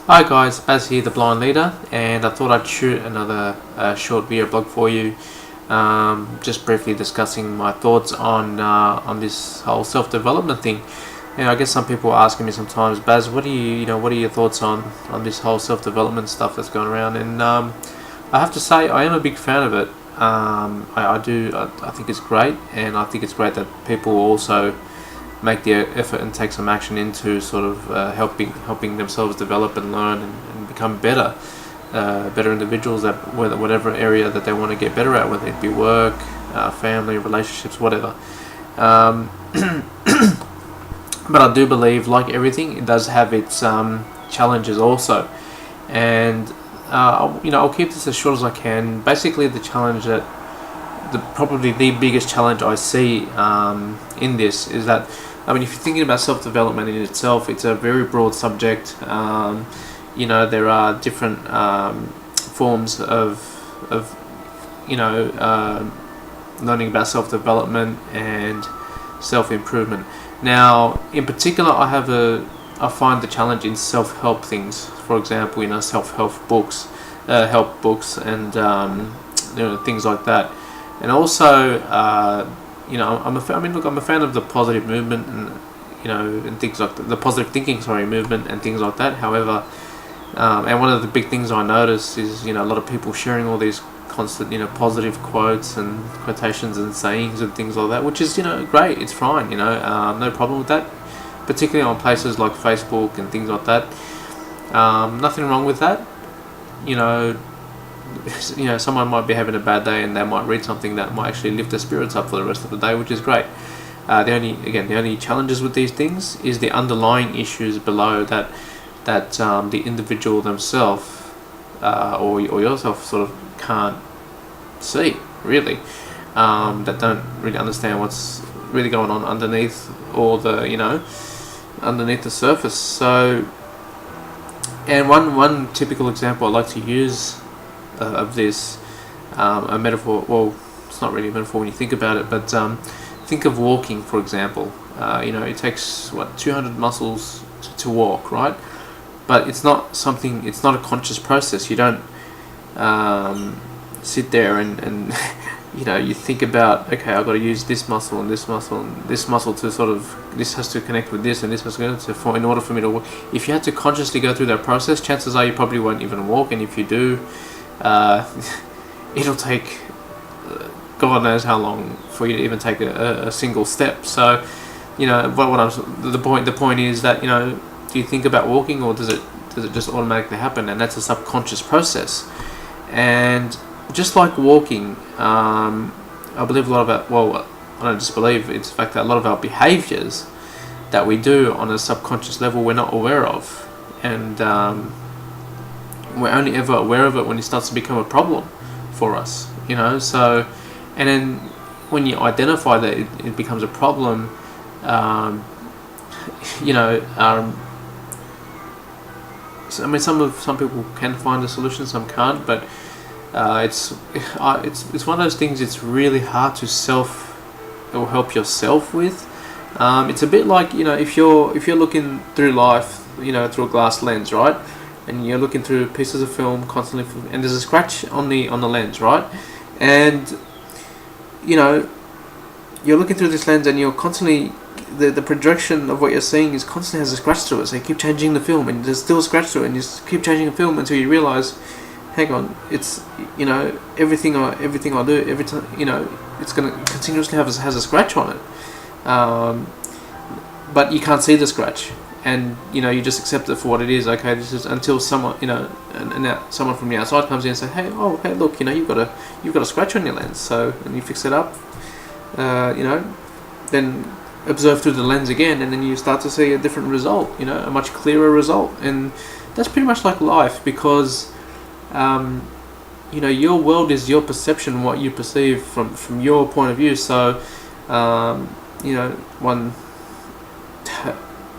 Hi guys, Baz here, the Blind Leader, and I thought I'd shoot another short video blog for you, just briefly discussing my thoughts on this whole self-development thing. I guess some people are asking me sometimes, Baz, what are your thoughts on this whole self-development stuff that's going around? And I have to say, I am a big fan of it. I think it's great, and I think it's great that people also make the effort and take some action into sort of helping themselves develop and learn and become better individuals at whatever area that they want to get better at, whether it be work, family, relationships, whatever. But I do believe, like everything, it does have its challenges also, and I'll keep this as short as I can. Basically, the challenge that probably the biggest challenge I see in this is that, if you're thinking about self-development in itself, it's a very broad subject. There are different forms of learning about self-development and self-improvement. Now, in particular, I find the challenge in self-help things. For example, self-help books, help books, and things like that. And also, I'm a fan of the positive movement and things like the positive thinking, movement and things like that. However, and one of the big things I notice is a lot of people sharing all these constant positive quotes and quotations and sayings and things like that, which is great. It's fine. No problem with that, particularly on places like Facebook and things like that. Nothing wrong with that. Someone might be having a bad day and they might read something that might actually lift their spirits up for the rest of the day, which is great. The only challenges with these things is the underlying issues below that the individual themselves or yourself sort of can't see, really, that don't really understand what's really going on underneath all the underneath the surface. So, and one typical example I like to use of this, a metaphor. Well, it's not really a metaphor when you think about it, but think of walking, for example. It takes 200 muscles to walk, right? But it's not a conscious process. You don't sit there and you think about, okay, I've got to use this muscle and this muscle and this muscle to this has to connect with this and this has to in order for me to walk. If you had to consciously go through that process, chances are you probably won't even walk, and if you do, it'll take God knows how long for you to even take a single step. So, the point is that do you think about walking, or does it just automatically happen? And that's a subconscious process. And just like walking, I believe a lot of I don't just believe, it's the fact that a lot of our behaviors that we do on a subconscious level we're not aware of, and we're only ever aware of it when it starts to become a problem for us, so, and then when you identify that it becomes a problem, so, some people can find a solution, some can't, but it's one of those things. It's really hard to help yourself with. It's a bit like if you're looking through life, through a glass lens, right? And you're looking through pieces of film constantly, and there's a scratch on the lens, right? And you're looking through this lens, and you're constantly the projection of what you're seeing is constantly has a scratch through it. So you keep changing the film, and there's still a scratch through it, and you just keep changing the film until you realize, hang on, it's everything I do every time, it's gonna continuously has a scratch on it, but you can't see the scratch, and you just accept it for what it is. Okay, this is until someone someone from the outside comes in and say, hey, look, you've got a scratch on your lens, so, and you fix it up, then observe through the lens again, and then you start to see a different result, a much clearer result. And that's pretty much like life, because your world is your perception, what you perceive from your point of view. So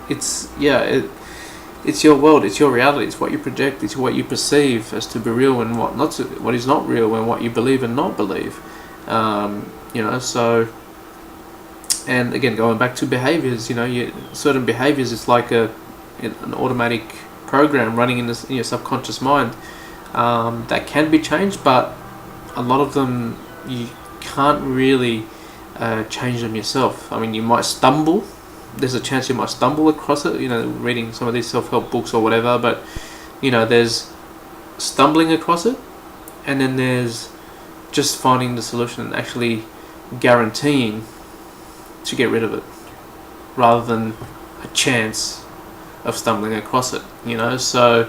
it's your world, it's your reality, it's what you project, it's what you perceive as to be real, and what is not real, and what you believe and not believe. So, and again, going back to behaviors, certain behaviors, it's like an automatic program running in your subconscious mind that can be changed, but a lot of them you can't really change them yourself. I mean, you might stumble. There's a chance you might stumble across it, reading some of these self-help books or whatever, but there's stumbling across it, and then there's just finding the solution and actually guaranteeing to get rid of it, rather than a chance of stumbling across it, so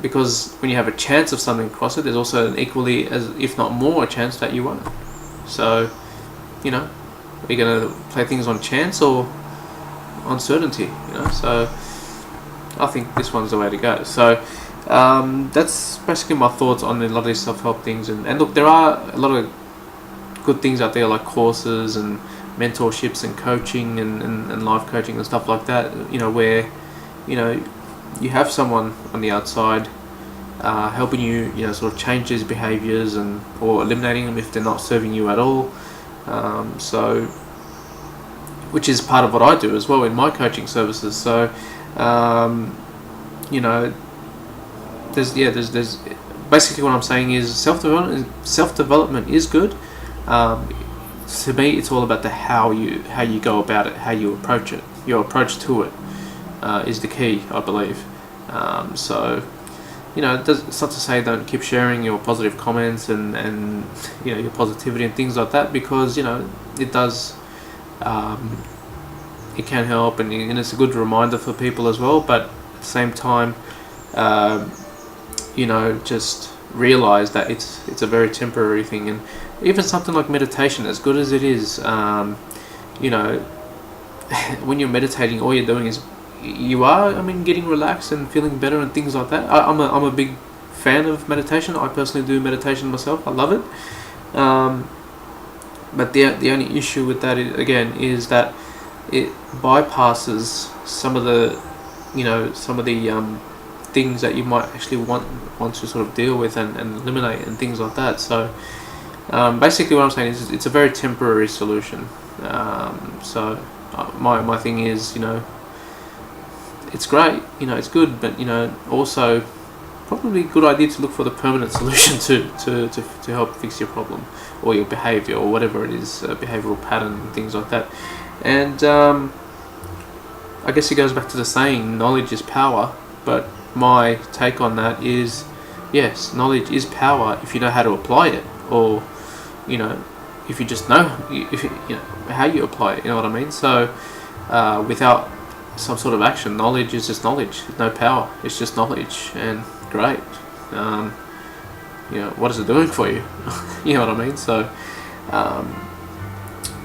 because when you have a chance of stumbling across it, there's also an equally, as if not more, a chance that you won't. So are you going to play things on chance or on certainty? So I think this one's the way to go. So that's basically my thoughts on a lot of these self-help things. And look, there are a lot of good things out there, like courses and mentorships and coaching and life coaching and stuff like that, where you have someone on the outside helping you sort of change these behaviors or eliminating them if they're not serving you at all. So, which is part of what I do as well in my coaching services. So there's basically what I'm saying is self-development is good. To me, it's all about how you go about it, how you approach it. Your approach to it is the key, I believe. So it's not to say don't keep sharing your positive comments and your positivity and things like that, because it does, it can help, and it's a good reminder for people as well. But at the same time, just realize that it's a very temporary thing. And even something like meditation, as good as it is, when you're meditating, all you're doing is getting relaxed and feeling better and things like that. I'm a big fan of meditation. I personally do meditation myself. I love it. But the only issue with that is that it bypasses some of the things that you might actually want to sort of deal with and eliminate and things like that. So basically what I'm saying is it's a very temporary solution. So my thing is, it's great, it's good, but also probably a good idea to look for the permanent solution to help fix your problem or your behavior or whatever it is, behavioral pattern and things like that. And I guess it goes back to the saying, knowledge is power. But my take on that is, yes, knowledge is power if you know how to apply it, or if you just know how you apply it. You know what I mean? So without some sort of action, knowledge is just knowledge, no power. It's just knowledge, and great. What is it doing for you? You know what I mean? So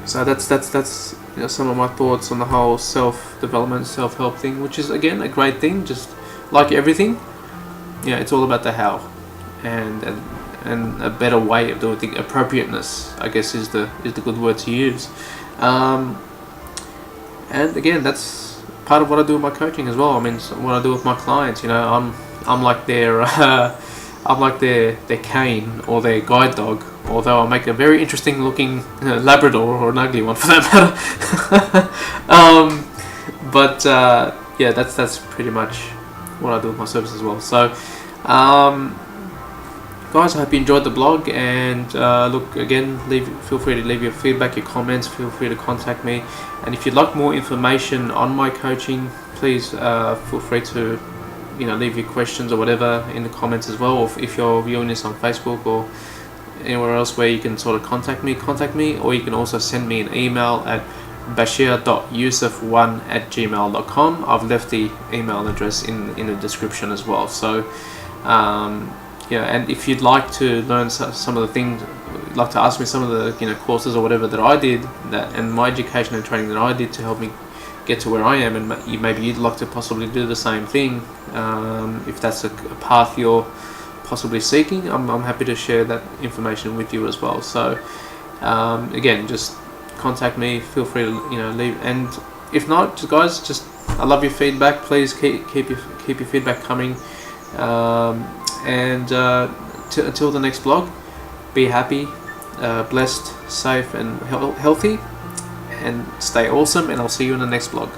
so that's some of my thoughts on the whole self-development, self-help thing, which is again a great thing. Just like everything, it's all about the how, and a better way of doing things. Appropriateness, I guess, is the good word to use. And again, that's part of what I do with my coaching as well. I mean, what I do with my clients. I'm like their cane or their guide dog. Although I make a very interesting looking Labrador, or an ugly one for that matter. That's pretty much what I do with my service as well. So guys, I hope you enjoyed the blog, and look, again, feel free to leave your feedback, your comments, feel free to contact me. And if you'd like more information on my coaching, please feel free to leave your questions or whatever in the comments as well. Or if you're viewing this on Facebook or anywhere else where you can sort of contact me, or you can also send me an email at bashir.yusuf1@gmail.com. I've left the email address in the description as well. So and if you'd like to learn some of the things, like to ask me some of the courses or whatever that I did, and my education and training that I did to help me get to where I am, and maybe you'd like to possibly do the same thing, if that's a path you're possibly seeking, I'm happy to share that information with you as well. So again, just contact me, feel free to leave, and if not, guys, just I love your feedback. Please keep your feedback coming, and until the next vlog, be happy, blessed, safe and healthy, and stay awesome, and I'll see you in the next vlog.